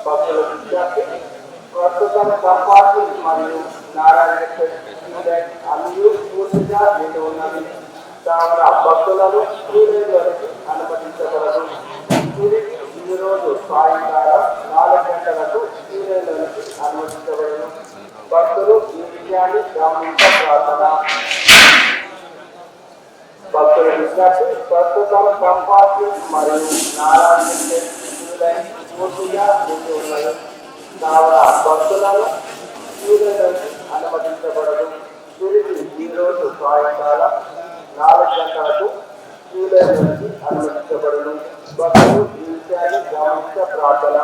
భక్తుల విజ్ఞప్తి. ప్రస్తుతం కంపార్ట్మెంట్ మరియు నారాయణ స్టూడెంట్ అన్ని పూర్తిగా నిండి ఉన్నది. కావున భక్తులను స్టూడెంట్లకు అనుమతించబడదు. ఈ రోజు సాయంకాలం 4 గంటలకు స్టూడెంట్లకు అనుమతించబడను. భక్తులు ఈ విషయాన్ని గమనించాలి. భక్తుల విజ్ఞప్తి. ప్రస్తుతం కంపార్ట్మెంట్ మరియు నారాయణ స్టూడెంట్ పూర్తిగా నిండి ఉన్నది. కావున భక్తులను స్టూడెంట్లకు అనుమతించబడదు. ఈ రోజు సాయంకాలం 4 గంటలకు స్టూడెంట్లకు అనుమతించబడను. భక్తులు ఈ విషయాన్ని గమనించ ప్రార్థన.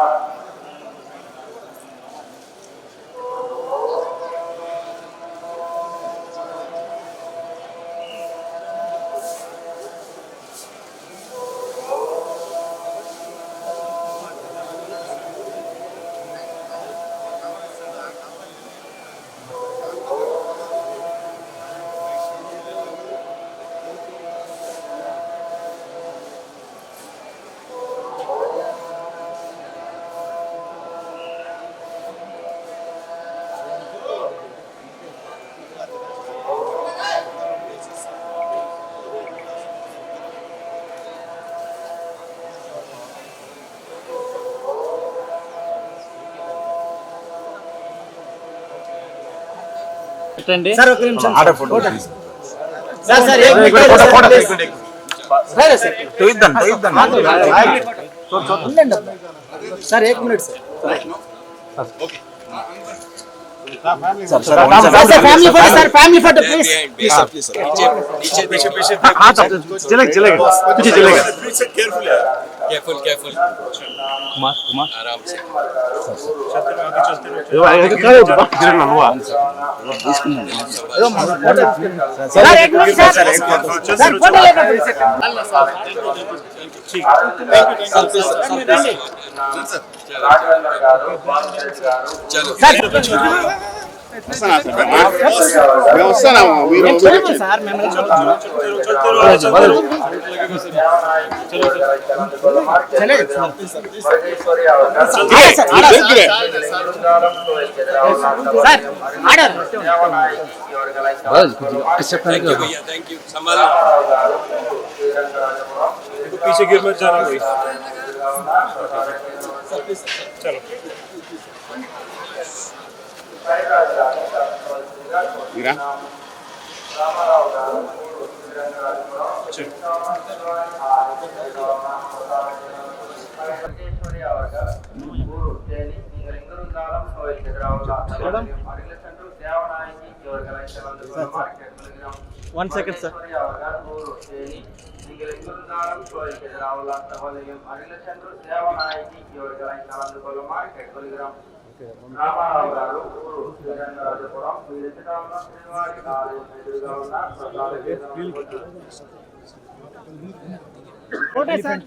సార్ ఒక నిమిషం sir 1 minute family photo sir family photo please पीछे हां चलेगा पीछे चलेगा केयरफुल कुमार आराम से चलते काय गिरना हुआ सर 1 मिनट सर फोटो लेगा ठीक चलो मैं वस्ताना మీరు సార్ మేము थैंक यू संभाल पीछे गिर मत जाना कोई चलो मीरा वन सेकंड सर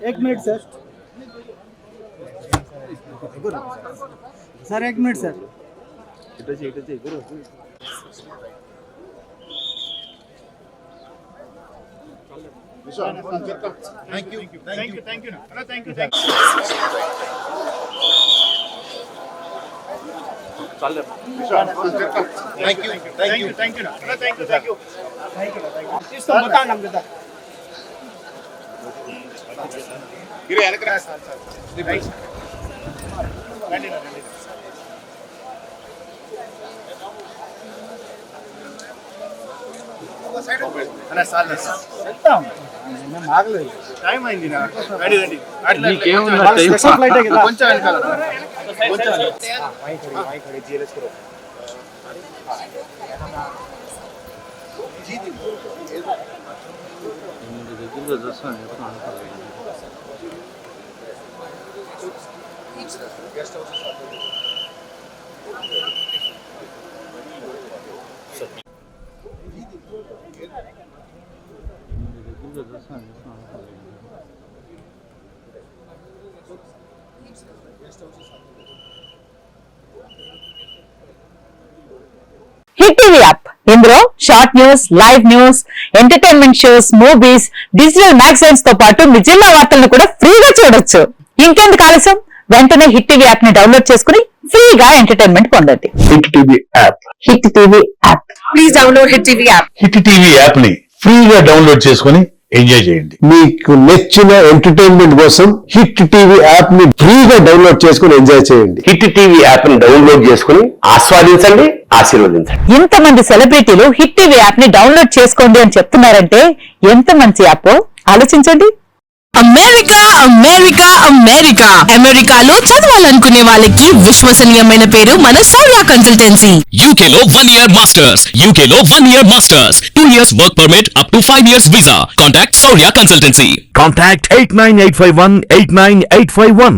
एक minute sir sir 1 minute sir thank you चल थैंक यू इसको बता नाम देता गिरे यार करा రండి అన్న సాల్ వెళ్తాం మేము ఆగలేదు టైం అయింది నా రెడీ నీకేముంది టైం స్పెషల్ ఫ్లైట్ కదా కొంచెం వెనకాల కొంచెం వాయి ఖड़ी जीएलएस करो जी दी దగ్గరగా చూస్తాను guest house hit TV app ఇందులో short news, live news, entertainment shows, movies, digital magazines తో పాటు మీ జిల్లా వార్తలను కూడా ఫ్రీగా చూడొచ్చు. ఇంకెందుకు ఆలస్యం, వెంటనే హిట్ టీవీ యాప్ ని డౌన్లోడ్ చేసుకుని ఫ్రీగా ఎంటర్టైన్మెంట్ పొందండి. Hit TV app. Hit TV app. Please download hit TV app. Hit TV app ని ఫ్రీగా డౌన్లోడ్ చేసుకుని ఎంజాయ్ చేయండి. మీకు నచ్చిన ఎంటర్టైన్మెంట్ కోసం హిట్ టీవీ యాప్ ని ఫ్రీగా డౌన్లోడ్ చేసుకుని ఎంజాయ్ చేయండి. హిట్ టీవీ యాప్ ని డౌన్లోడ్ చేసుకుని ఆస్వాదించండి, ఆశీర్వదించండి. ఇంతమంది సెలబ్రిటీలు హిట్ టీవీ యాప్ ని డౌన్లోడ్ చేసుకోండి అని చెప్తున్నారంటే ఎంత మంచి యాప్ ఆలోచించండి. అమెరికా అమెరికా అమెరికా అమెరికాలో చదవాలనుకునే వాళ్ళకి విశ్వసనీయమైన పేరు మన సౌర్య కన్సల్టెన్సీ. UK లో 1 year masters. UK లో 1 year masters. 2 years work permit up to 5 years visa. Contact Saurya Consultancy. Contact 89851 89851.